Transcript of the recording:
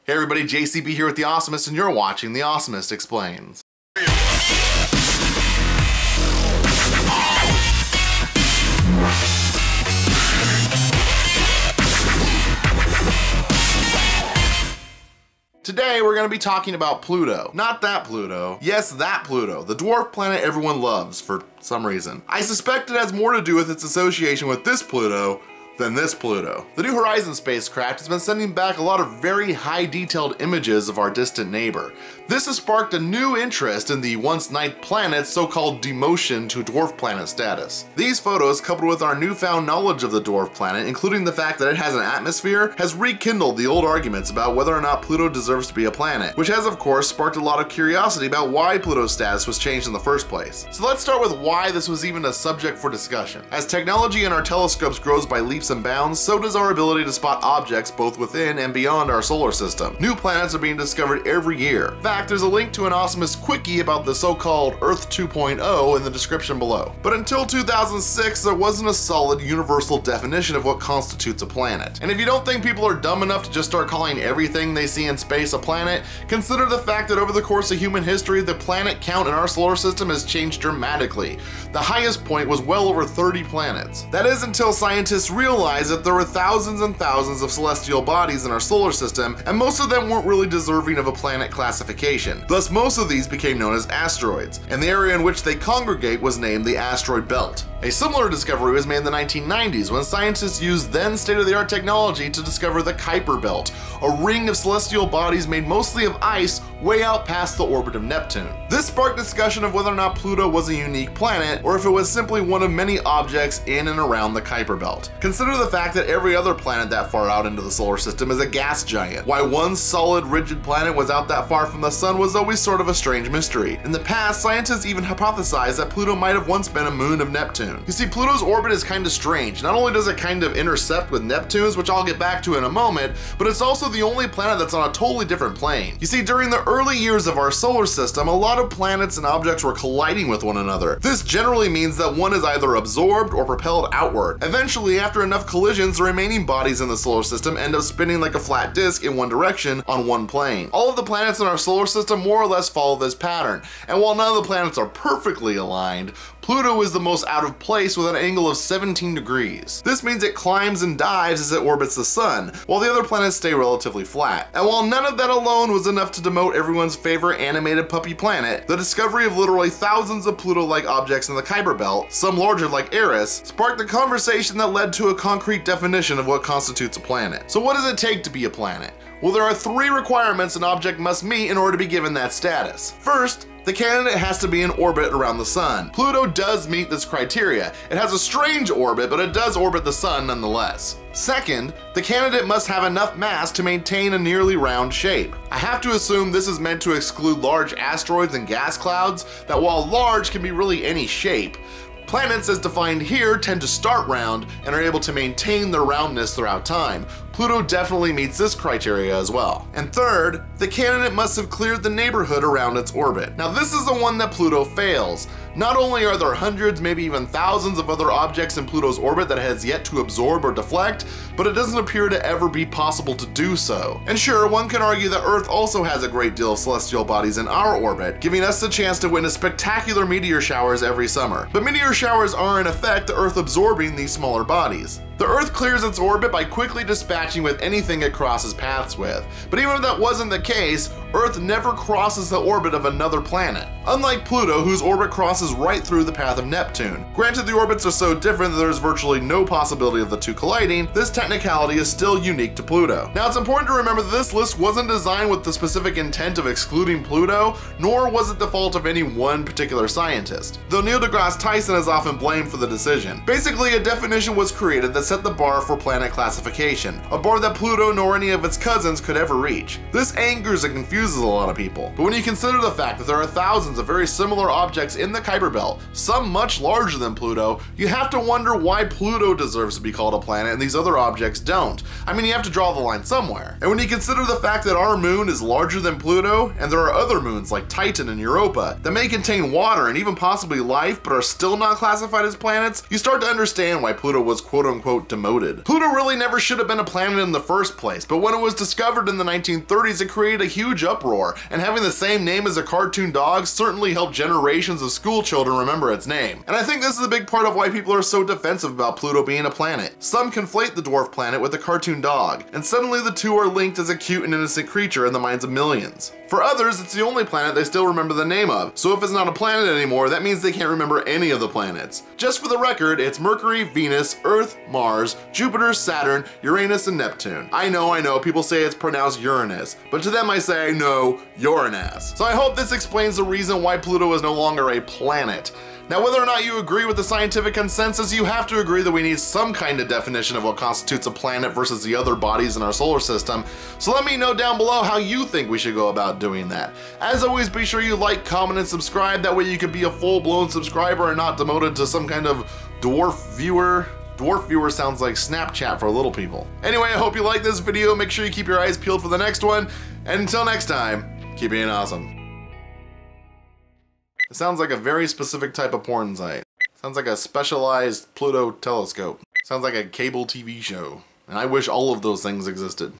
Hey everybody, JCB here with the Awesomist, and you're watching the Awesomist Explains. Today we're going to be talking about Pluto. Not that Pluto. Yes, that Pluto, the dwarf planet everyone loves for some reason. I suspect it has more to do with its association with this Pluto than this Pluto. The New Horizons spacecraft has been sending back a lot of very high detailed images of our distant neighbor. This has sparked a new interest in the once ninth planet's so-called demotion to dwarf planet status. These photos, coupled with our newfound knowledge of the dwarf planet, including the fact that it has an atmosphere, has rekindled the old arguments about whether or not Pluto deserves to be a planet, which has of course sparked a lot of curiosity about why Pluto's status was changed in the first place. So let's start with why this was even a subject for discussion. As technology in our telescopes grows by leaps and bounds, so does our ability to spot objects both within and beyond our solar system. New planets are being discovered every year. In fact, there's a link to an Awesomist Quickie about the so-called Earth 2.0 in the description below. But until 2006, there wasn't a solid universal definition of what constitutes a planet. And if you don't think people are dumb enough to just start calling everything they see in space a planet, consider the fact that over the course of human history, the planet count in our solar system has changed dramatically. The highest point was well over 30 planets. That is until scientists realized that there were thousands and thousands of celestial bodies in our solar system, and most of them weren't really deserving of a planet classification. Thus, most of these became known as asteroids, and the area in which they congregate was named the asteroid belt. A similar discovery was made in the 1990s when scientists used then state-of-the-art technology to discover the Kuiper Belt, a ring of celestial bodies made mostly of ice way out past the orbit of Neptune. This sparked discussion of whether or not Pluto was a unique planet, or if it was simply one of many objects in and around the Kuiper Belt. Consider the fact that every other planet that far out into the solar system is a gas giant. Why one solid, rigid planet was out that far from the sun was always sort of a strange mystery. In the past, scientists even hypothesized that Pluto might have once been a moon of Neptune. You see, Pluto's orbit is kind of strange. Not only does it kind of intercept with Neptune's, which I'll get back to in a moment, but it's also the only planet that's on a totally different plane. You see, during the early years of our solar system, a lot of planets and objects were colliding with one another. This generally means that one is either absorbed or propelled outward. Eventually, after enough collisions, the remaining bodies in the solar system end up spinning like a flat disk in one direction on one plane. All of the planets in our solar system more or less follow this pattern, and while none of the planets are perfectly aligned, Pluto is the most out of place with an angle of 17 degrees. This means it climbs and dives as it orbits the sun, while the other planets stay relatively flat. And while none of that alone was enough to demote everyone's favorite animated puppy planet, the discovery of literally thousands of Pluto-like objects in the Kuiper Belt, some larger like Eris, sparked the conversation that led to a concrete definition of what constitutes a planet. So what does it take to be a planet? Well, there are three requirements an object must meet in order to be given that status. First, the candidate has to be in orbit around the sun. Pluto does meet this criteria. It has a strange orbit, but it does orbit the sun nonetheless. Second, the candidate must have enough mass to maintain a nearly round shape. I have to assume this is meant to exclude large asteroids and gas clouds that, while large, can be really any shape. Planets, as defined here, tend to start round and are able to maintain their roundness throughout time. Pluto definitely meets this criteria as well. And third, the candidate must have cleared the neighborhood around its orbit. Now this is the one that Pluto fails. Not only are there hundreds, maybe even thousands of other objects in Pluto's orbit that it has yet to absorb or deflect, but it doesn't appear to ever be possible to do so. And sure, one can argue that Earth also has a great deal of celestial bodies in our orbit, giving us the chance to witness spectacular meteor showers every summer. But meteor showers are in effect the Earth absorbing these smaller bodies. The Earth clears its orbit by quickly dispatching with anything it crosses paths with. But even if that wasn't the case, Earth never crosses the orbit of another planet. Unlike Pluto, whose orbit crosses right through the path of Neptune. Granted, the orbits are so different that there's virtually no possibility of the two colliding, this technicality is still unique to Pluto. Now it's important to remember that this list wasn't designed with the specific intent of excluding Pluto, nor was it the fault of any one particular scientist, though Neil deGrasse Tyson is often blamed for the decision. Basically, a definition was created that set the bar for planet classification, a bar that Pluto nor any of its cousins could ever reach. This angers and confuses a lot of people, but when you consider the fact that there are thousands thousands of very similar objects in the Kuiper Belt, some much larger than Pluto, you have to wonder why Pluto deserves to be called a planet and these other objects don't. I mean, you have to draw the line somewhere. And when you consider the fact that our moon is larger than Pluto, and there are other moons like Titan and Europa that may contain water and even possibly life but are still not classified as planets, you start to understand why Pluto was quote-unquote demoted. Pluto really never should have been a planet in the first place, but when it was discovered in the 1930s, it created a huge uproar, and having the same name as a cartoon dog certainly helped generations of school children remember its name. And I think this is a big part of why people are so defensive about Pluto being a planet. Some conflate the dwarf planet with the cartoon dog, and suddenly the two are linked as a cute and innocent creature in the minds of millions. For others, it's the only planet they still remember the name of, so if it's not a planet anymore, that means they can't remember any of the planets. Just for the record, it's Mercury, Venus, Earth, Mars, Jupiter, Saturn, Uranus, and Neptune. I know, people say it's pronounced Uranus, but to them I say, no, you're an ass. So I hope this explains the reason why Pluto is no longer a planet. Now, whether or not you agree with the scientific consensus, you have to agree that we need some kind of definition of what constitutes a planet versus the other bodies in our solar system. So let me know down below how you think we should go about doing that. As always, be sure you like, comment, and subscribe. That way you can be a full-blown subscriber and not demoted to some kind of dwarf viewer. Dwarf viewer sounds like Snapchat for little people. Anyway, I hope you like this video. Make sure you keep your eyes peeled for the next one. And until next time, keep being awesome. It sounds like a very specific type of porn site. Sounds like a specialized Pluto telescope. Sounds like a cable TV show. And I wish all of those things existed.